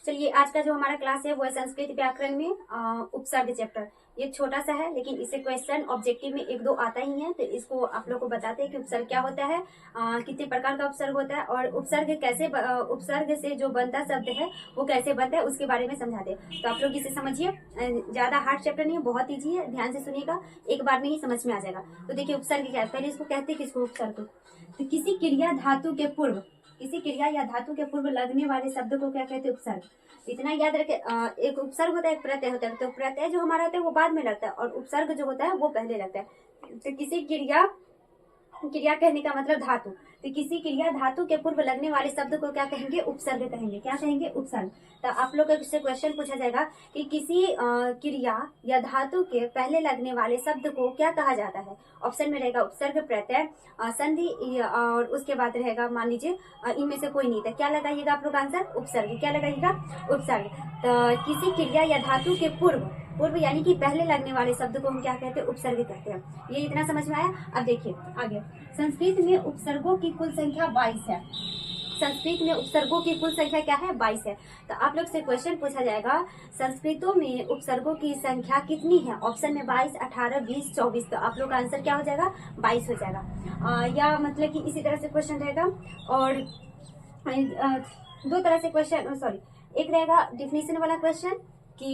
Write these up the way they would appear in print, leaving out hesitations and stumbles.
चलिए आज का जो हमारा क्लास है वो है संस्कृत व्याकरण में उपसर्ग चैप्टर। ये छोटा सा है लेकिन इससे क्वेश्चन ऑब्जेक्टिव में एक दो आता ही है, तो इसको आप लोग को बताते हैं कि उपसर्ग क्या होता है, कितने प्रकार का उपसर्ग होता है और उपसर्ग कैसे उपसर्ग से जो बनता शब्द है वो कैसे बनता है उसके बारे में समझाते हैं। तो आप लोग इसे समझिए, ज्यादा हार्ड चैप्टर नहीं है, बहुत ईजी है, ध्यान से सुनिएगा, एक बार में ही समझ में आ जाएगा। तो देखिए उपसर्ग क्या है, पहले इसको कहते हैं किसको, उपसर्ग। तो किसी क्रिया धातु के पूर्व, किसी क्रिया या धातु के पूर्व लगने वाले शब्द को क्या कहते हैं, उपसर्ग। इतना याद रखे, एक उपसर्ग होता है, एक प्रत्यय होता है। तो प्रत्यय जो हमारा होता है वो बाद में लगता है और उपसर्ग जो होता है वो पहले लगता है। तो किसी क्रिया, क्रिया कहने का मतलब धातु, तो किसी क्रिया धातु के पूर्व लगने वाले शब्द को क्या कहेंगे, उपसर्ग कहेंगे। क्या कहेंगे, उपसर्ग। तो आप लोग से क्वेश्चन पूछा जाएगा कि किसी क्रिया या धातु के पहले लगने वाले शब्द को क्या कहा जाता है। ऑप्शन में रहेगा उपसर्ग, प्रत्यय, संधि और उसके बाद रहेगा, मान लीजिए इनमें से कोई नहीं था, क्या लगाइएगा आप लोग आंसर, उपसर्ग। क्या लगाइएगा, उपसर्ग। तो किसी क्रिया या धातु के पूर्व, पूर्व यानी कि पहले लगने वाले शब्द को हम क्या कहते हैं, उपसर्ग कहते हैं। ये इतना समझ में आया। अब देखिए आगे, संस्कृत में उपसर्गों की कुल संख्या 22 है। संस्कृत में उपसर्गों की कुल संख्या क्या है, 22 है। तो आप लोग से क्वेश्चन पूछा जाएगा संस्कृतों में उपसर्गों की संख्या कितनी है। ऑप्शन में 22, 18, 20, 24। तो आप लोग का आंसर क्या हो जाएगा, 22 हो जाएगा। या मतलब कि इसी तरह से क्वेश्चन रहेगा। और दो तरह से क्वेश्चन, सॉरी, एक रहेगा डिफिनेशन वाला क्वेश्चन कि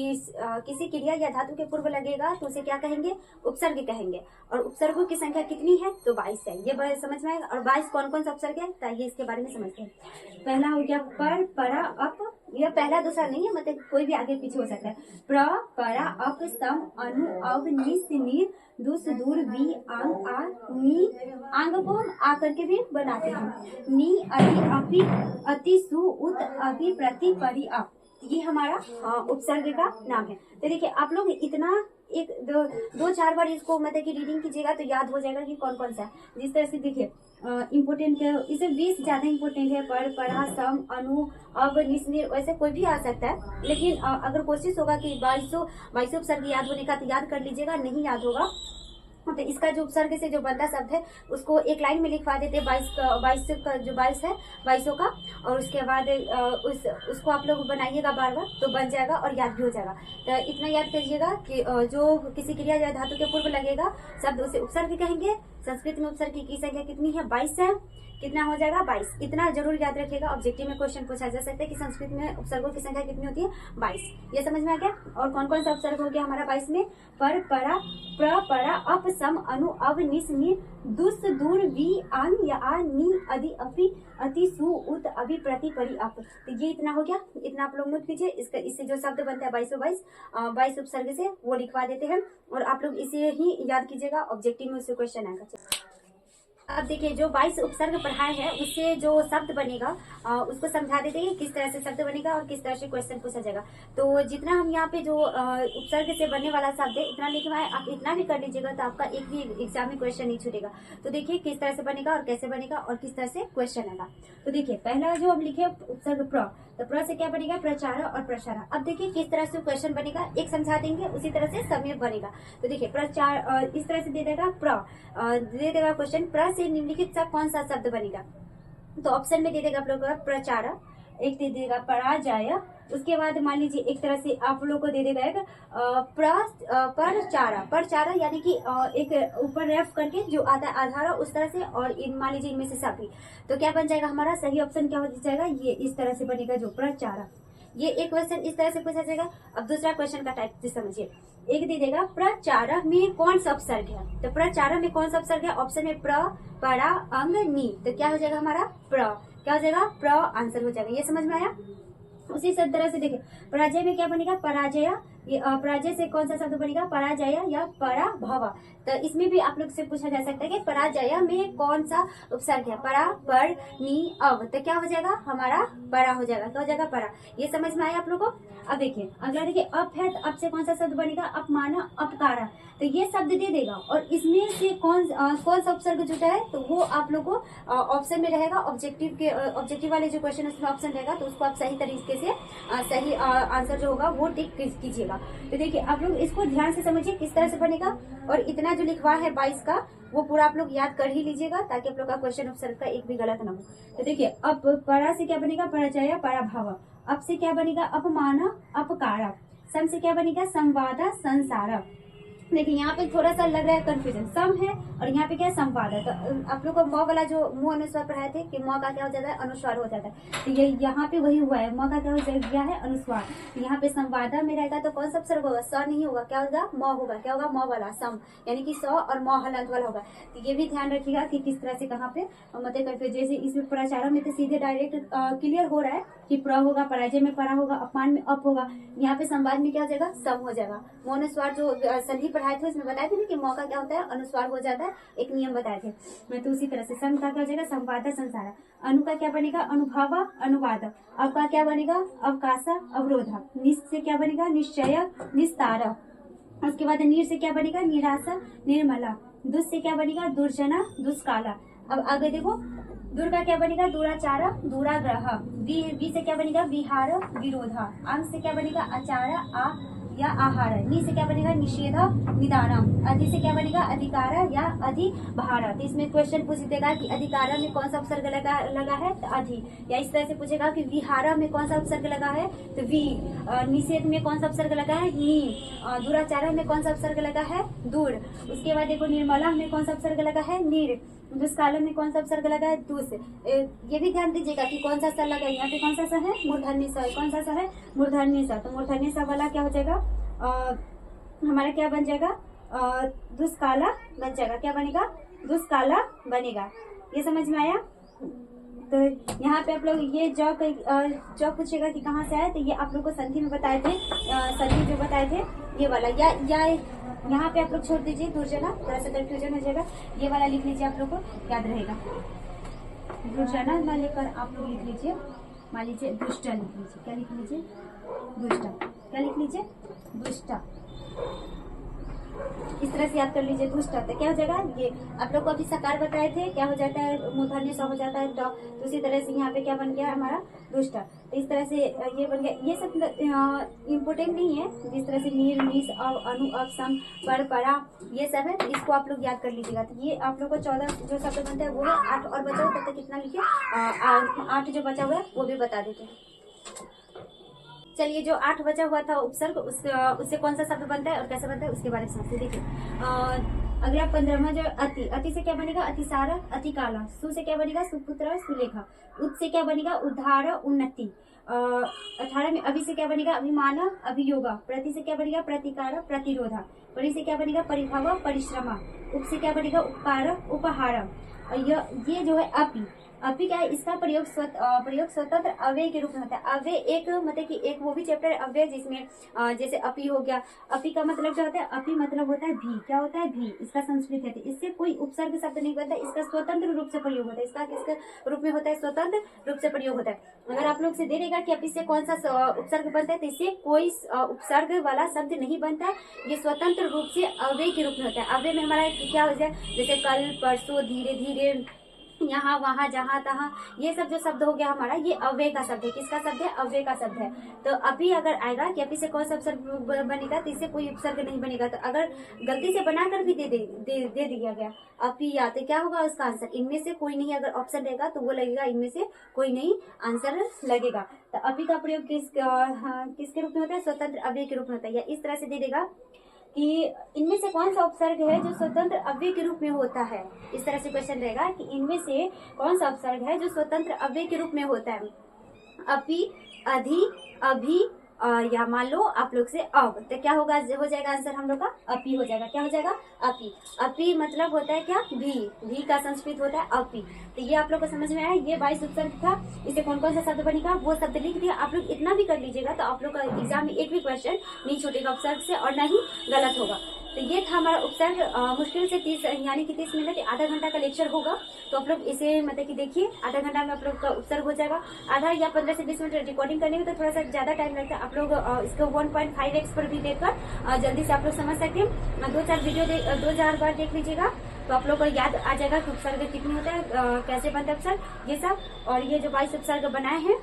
किसी क्रिया या धातु के पूर्व लगेगा तो उसे क्या कहेंगे, उपसर्ग कहेंगे। और उपसर्गों की संख्या कितनी है, तो 22 है। ये समझ में आएगा। और 22 कौन कौन सा उपसर्ग है, तो ये इसके बारे में समझते हैं। पहला हो गया पर, परा, अप। यह पहला दूसरा नहीं है, मतलब कोई भी आगे पीछे हो सकता है। प्र, परा, अप, सम, अनु, अव, निस, नीर, दुस, दूर, वी, आंग, आ, नी। आंग को हम आ करके भी बनाते हैं। नी, अति, अपि, अति, सु, उत, अभि, प्रति, परि, अप। ये हमारा उपसर्ग का नाम है। तो देखिए आप लोग इतना एक दो चार बार इसको मतलब कि रीडिंग कीजिएगा तो याद हो जाएगा कि कौन कौन सा है। जिस तरह से देखिए इम्पोर्टेंट है, इसे 20 ज्यादा इम्पोर्टेंट है। पर, परा, सम, अनु, अब, निस, निर, वैसे कोई भी आ सकता है। लेकिन अगर कोशिश होगा कि 22 उपसर्ग याद होने का तो याद कर लीजिएगा, नहीं याद होगा तो इसका जो उपसर्ग से जो बनता शब्द है उसको एक लाइन में लिखवा देते हैं। 22 का जो 22 है, 22 का। और उसके बाद उसको आप लोग बनाइएगा बार बार तो बन जाएगा और याद भी हो जाएगा। तो इतना याद करिएगा कि जो किसी क्रिया या धातु के पूर्व लगेगा शब्द उसे उपसर्ग कहेंगे। संस्कृत में उपसर्ग की संख्या कितनी है, 22 है। कितना हो जाएगा, 22। इतना जरूर याद रखिएगा, ऑब्जेक्टिव में क्वेश्चन पूछा जा सकता है कि संस्कृत में उपसर्गों की संख्या कितनी होती है, 22। ये समझ में आ गया। और कौन कौन सा उपसर्ग हो गया हमारा 22 में, पर, परा, प्र, परा, अप, सम, अनु, अव, निस, नीर, दुस, दूर, वी, आन, या, आ, नी, अदि, अपि, अति, सु, उत, अभि, प्रति, परि, अप। तो ये इतना हो गया। इतना आप लोग नोट कीजिए। इससे जो शब्द बनता है 22 उपसर्ग से वो लिखवा देते हैं और आप लोग इसे ही याद कीजिएगा, ऑब्जेक्टिव में उससे क्वेश्चन आएगा। अब देखिए जो 22 उपसर्ग पढ़ाए हैं उससे जो शब्द बनेगा उसको समझा देते हैं किस तरह से शब्द बनेगा और किस तरह से क्वेश्चन पूछा जाएगा। तो जितना हम यहाँ पे जो उपसर्ग से बनने वाला शब्द है इतना लिखवाए, आप इतना भी कर लीजिएगा तो आपका एक भी एग्जाम में क्वेश्चन नहीं छूटेगा। तो देखिए किस तरह से बनेगा और कैसे बनेगा और किस तरह से क्वेश्चन आएगा। तो देखिए पहला जो हम लिखे उपसर्ग प्र, तो प्र से क्या बनेगा, प्रचार और प्रसार। अब देखिए किस तरह से क्वेश्चन बनेगा, एक समझा देंगे उसी तरह से समय बनेगा। तो देखिए प्रचार इस तरह से दे देगा, दे देगा क्वेश्चन, प्र से निम्नलिखित सा कौन सा शब्द बनेगा। तो ऑप्शन में दे देगा आप लोग का प्रचार, एक दे देगा पराजय। उसके बाद मान लीजिए एक तरह से आप लोग को दे देगा एक परचारा यानी कि एक ऊपर रेफ करके जो आता है आधारा उस तरह से, और मान लीजिए इनमें से सभी। तो क्या बन जाएगा हमारा सही ऑप्शन क्या हो जाएगा, ये इस तरह से बनेगा जो प्रचारा। ये एक क्वेश्चन इस तरह से पूछा जाएगा। अब दूसरा क्वेश्चन का टाइप से समझिए, एक दे देगा प्रचार में कौन सा उपसर्ग है। तो प्रचार में कौन सा उपसर्ग है, ऑप्शन में प्र, परा, अंग, नी। तो क्या हो जाएगा हमारा प्र, क्या हो जाएगा प्र आंसर हो जाएगा। ये समझ में आया। उसी तरह से देखिए पराजय में क्या बनेगा, पराजय। ये पराजय से कौन सा शब्द बनेगा, पराजय या पराभव। तो इसमें भी आप लोग से पूछा जा सकता है कि पराजय में कौन सा उपसर्ग है, परा, पर, नी, अव। तो क्या हो जाएगा हमारा परा हो जाएगा, क्या हो जाएगा परा। ये समझ में आया आप लोगों को। अब देखिए अगला देखिए अप है, तो अप से कौन सा शब्द बनेगा, अपमान, अपकारा। तो ये शब्द दे देगा और इसमें से कौन सा उपसर्ग जुटा है तो वो आप लोग को ऑप्शन में रहेगा। ऑब्जेक्टिव वाले जो क्वेश्चन उसमें ऑप्शन रहेगा तो उसको आप सही तरीके से सही आंसर जो होगा वो टिक कीजिएगा। तो देखिए आप लोग इसको ध्यान से समझिए किस तरह से बनेगा। और इतना जो लिखवा है 22 का वो पूरा आप लोग याद कर ही लीजिएगा ताकि आप लोग का क्वेश्चन उपसर्ग का एक भी गलत ना हो। तो देखिए अब परा से क्या बनेगा, पराजय, पराभाव। अप से क्या बनेगा? अपमान, अपकार। सम से क्या बनेगा? संवाद, संसार। देखिए यहाँ पे थोड़ा सा लग रहा है कंफ्यूजन, सम है और यहाँ पे क्या है? संवाद है। तो आप लोग को म वाला जो मुंह अनुस्वार पढ़ाए थे कि म का क्या हो जाता है? अनुस्वार हो जाता है। तो ये यहाँ पे वही हुआ है, म का क्या हो गया है? अनुस्वार। तो यहाँ पे संवाद में रहेगा तो कौन सा उपसर्ग होगा? स नहीं होगा, क्या होगा? म होगा। क्या होगा? म वाला, सम, यानी कि स और म हलंत वाला होगा। तो ये भी ध्यान रखिएगा कि किस तरह से कहाँ पे मतलब कंफ्यूज। जैसे इसमें प्राचार में तो सीधे डायरेक्ट क्लियर हो रहा है कि प्र होगा, पराजय में परा होगा, अपमान में अप होगा। यहाँ पे संवाद में क्या हो जाएगा? सम हो जाएगा। म अनुस्वार जो संधि पढ़ाए थे उसमें बताए थे ना कि म का क्या होता है? अनुस्वार हो जाता है, एक नियम बताए थे। मैं तो उसी तरह से सम का क्या हो जाएगा? संवाद, संसार। अनु का क्या बनेगा? अनुभव, अनुवाद। अव का क्या बनेगा? अवकाश, अवरोध। निस से क्या बनेगा? निश्चय, निस्तार। उसके बाद नीर से क्या बनेगा? निराशा, निर्मला। दुष से क्या बनेगा? दुर्जना, दुष्काला। अब आगे देखो, दूर का क्या बनेगा? दूराचार, दूराग्रह। वी से क्या बनेगा? विहार, विरोध। अंग से क्या बनेगा? आचार, आ या आहार। नि से क्या बनेगा? निषेध, निदानम। अधि से क्या बनेगा? अधिकार या अधिभार। तो इसमें क्वेश्चन पूछ देगा कि अधिकार में कौन सा उपसर्ग लगा है? तो अधि। या इस तरह से पूछेगा कि विहार में कौन सा उपसर्ग लगा है? तो वी। निषेध में कौन सा उपसर्ग लगा है? नी। दुराचार में कौन सा उपसर्ग लगा है? दूर। उसके बाद देखो, निर्मला में कौन सा उपसर्ग लगा है? नीर। दुष्काल में कौन सा उपसर्ग लगा है? दूस। ये भी ध्यान दीजिएगा कि कौन सा सा लगा है। यहाँ पे कौन सा सा है? मूर्धन्य सा। कौन सा सा है? मूर्धन्य सा। तो मूर्धन्य सा वाला क्या हो जाएगा? हमारा क्या बन जाएगा? दुष्काला बन जाएगा। क्या बनेगा? दुष्काला बनेगा। ये समझ में आया? तो यहाँ पे आप लोग ये जॉब पूछेगा कि कहाँ से आए, तो ये आप लोग को संधि में बताए थे, संधि जो बताए थे ये वाला, या यहाँ पे आप लोग छोड़ दीजिए दुर्जना, थोड़ा सा कंफ्यूजन हो जाएगा। ये वाला लिख लीजिए, आप लोग को याद रहेगा। दुर्जना ना लेकर आप लोग लिख लीजिए, मान लीजिए दुष्टा लिख लीजिए। क्या लिख लीजिए? दुष्टा। क्या लिख लीजिए? दुष्टा। इस तरह से याद कर लीजिए, दुष्ट। तो क्या हो जाएगा? ये आप लोग को अभी सकार बताए थे, क्या हो जाता है? मूर्धन्य सा हो जाता है। तो उसी तरह से यहाँ पे क्या बन गया हमारा? दुष्ट। तो इस तरह से ये बन गया। ये सब इम्पोर्टेंट नहीं है, जिस तरह से नीर, नीस, अव, अनु, अव, सम, पर, परा, ये सब है, तो इसको आप लोग याद कर लीजिएगा। तो ये आप लोग को 14 जो शब्द बनते हैं वो है। 8 और बचा हुआ, तब तक कितना लिखे? 8 जो बचा हुआ है वो भी बता देते हैं। चलिए, जो 8 बचा हुआ था उपसर्ग, उससे कौन सा शब्द बनता है और कैसे बनता है उसके बारे में समझते। देखिए अगला 15वां जो अति। अति से क्या बनेगा? अतिसार, अतिकाला। सु से क्या बनेगा? सुपुत्र, सुलेखा। उत से क्या बनेगा? उद्धार, उन्नति। 18 में अभि से क्या बनेगा? अभिमान, अभियोगा। प्रति से क्या बनेगा? प्रतिकार, प्रतिरोधा। परि से क्या बनेगा? परिभव, परिश्रमा। उप से क्या बनेगा? उपकार, उपहार। ये जो है अपि, अपि क्या है? इसका प्रयोग स्वतंत्र अव्यय के रूप में होता है। अव्यय एक मतलब कि एक वो भी चैप्टर है अव्यय, जिसमें जैसे अपि हो गया। अपि का मतलब क्या होता है? अपि मतलब होता है भी। क्या होता है? भी। इसका संस्कृत है, इससे कोई उपसर्ग शब्द नहीं बनता, इसका स्वतंत्र रूप से प्रयोग होता है। इसका किसके रूप में होता है? स्वतंत्र रूप से प्रयोग होता है। अगर आप लोग से दे देगा कि अपि से कौन सा उपसर्ग बनता है, तो इससे कोई उपसर्ग वाला शब्द नहीं बनता है। ये स्वतंत्र रूप से अव्यय के रूप में होता है। अव्यय में हमारा क्या हो जाए? जैसे कल, परसों, धीरे धीरे, यहाँ, वहाँ, जहाँ, तहाँ, ये सब जो शब्द हो गया हमारा, ये अव्यय का शब्द है। किसका शब्द है? अव्यय का शब्द है। तो अभी अगर आएगा कि अभी से कौन सा उपसर्ग बनेगा, तो इससे कोई उपसर्ग नहीं बनेगा। तो अगर गलती से बनाकर भी दे दिया गया अभी या, तो क्या होगा उसका आंसर? इनमें से कोई नहीं। अगर ऑप्शन रहेगा तो वो लगेगा इनमें से कोई नहीं, आंसर लगेगा। तो अभी का प्रयोग किसके रूप में होता है? स्वतंत्र अव्यय के रूप में होता है। या इस तरह से दे देगा कि इनमें से कौन सा उपसर्ग है जो स्वतंत्र अव्यय के रूप में होता है। इस तरह से क्वेश्चन रहेगा कि इनमें से कौन सा उपसर्ग है जो स्वतंत्र अव्यय के रूप में होता है। अपि, अधि, अभि, या मान लो आप लोग से अब, तो क्या होगा? हो जाएगा आंसर हम लोग का अपि हो जाएगा। क्या हो जाएगा? अपि। अपि मतलब होता है क्या? भी का संस्कृत होता है अपि। तो ये आप लोग को समझ में आया। ये 22 उपसर्ग था, इसे कौन कौन सा शब्द बनेगा वो शब्द लिख दिया। आप लोग इतना भी कर लीजिएगा तो आप लोग का एग्जाम में एक भी क्वेश्चन नहीं छूटेगा उपसर्ग से, और न ही गलत होगा। तो ये था हमारा उपसर्ग। मुश्किल से 30 यानी कि 30 मिनट, आधा घंटा का लेक्चर होगा। तो आप लोग इसे मतलब कि देखिए, आधा घंटा में आप लोग का उपसर्ग हो जाएगा। आधा या 15 से 20 मिनट रिकॉर्डिंग करने में तो थोड़ा सा ज्यादा टाइम लगता है। आप लोग इसको 1.5x पर भी देखकर जल्दी से आप लोग समझ सकते हैं। 2-4 वीडियो 2-4 बार देख लीजिएगा तो आप लोग को याद आ जाएगा कि उपसर्ग कितनी होता है, कैसे बनता है उपसर्ग, ये सब। और ये जो 22 उपसर्ग बनाए हैं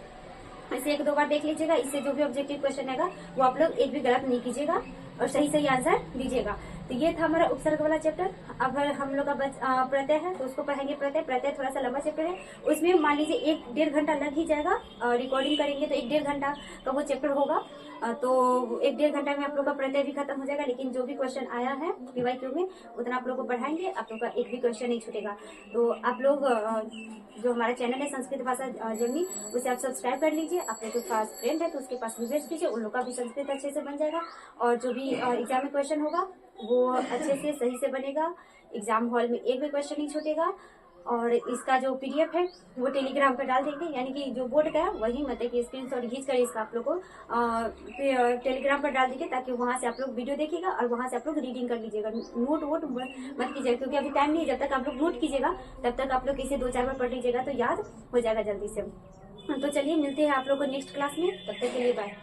इसे 1-2 बार देख लीजिएगा। इससे जो भी ऑब्जेक्टिव क्वेश्चन आएगा वो आप लोग एक भी गलत नहीं कीजिएगा और सही आंसर दीजिएगा। तो ये था हमारा उपसर्ग वाला चैप्टर। अब हम लोग का प्रत्यय है तो उसको पढ़ेंगे। प्रत्यय थोड़ा सा लंबा चैप्टर है, उसमें मान लीजिए 1-1.5 घंटा लग ही जाएगा। रिकॉर्डिंग करेंगे तो 1-1.5 घंटा का वो चैप्टर होगा। तो 1-1.5 घंटा में आप लोग का प्रत्यय भी खत्म हो जाएगा। लेकिन जो भी क्वेश्चन आया है PYQ में उतना आप लोग को पढ़ाएंगे, आप लोग का एक भी क्वेश्चन नहीं छूटेगा। तो आप लोग जो हमारा चैनल है संस्कृत भाषा जर्नी, उसे आप सब्सक्राइब कर लीजिए। आपके जो पास फ्रेंड है तो उसके पास भी भेज दीजिए, उन लोग का भी संस्कृत अच्छे से बन जाएगा। और जो भी एग्जाम में क्वेश्चन होगा वो अच्छे से सही से बनेगा। एग्जाम हॉल में एक भी क्वेश्चन नहीं छूटेगा। और इसका जो PDF है वो टेलीग्राम पर डाल देंगे, यानी कि जो बोर्ड का है वही, मतलब कि स्क्रीनशॉट खींच कर इसका आप लोग को टेलीग्राम पर डाल देंगे, ताकि वहां से आप लोग वीडियो देखिएगा और वहां से आप लोग रीडिंग कर लीजिएगा। नोट वोट मत कीजिएगा, क्योंकि अभी टाइम नहीं है। जब तक आप लोग नोट कीजिएगा तब तक आप लोग इसे 2-4 बार पढ़ लीजिएगा तो याद हो जाएगा जल्दी से। तो चलिए मिलते हैं आप लोग को नेक्स्ट क्लास में, तब तक के लिए बाय।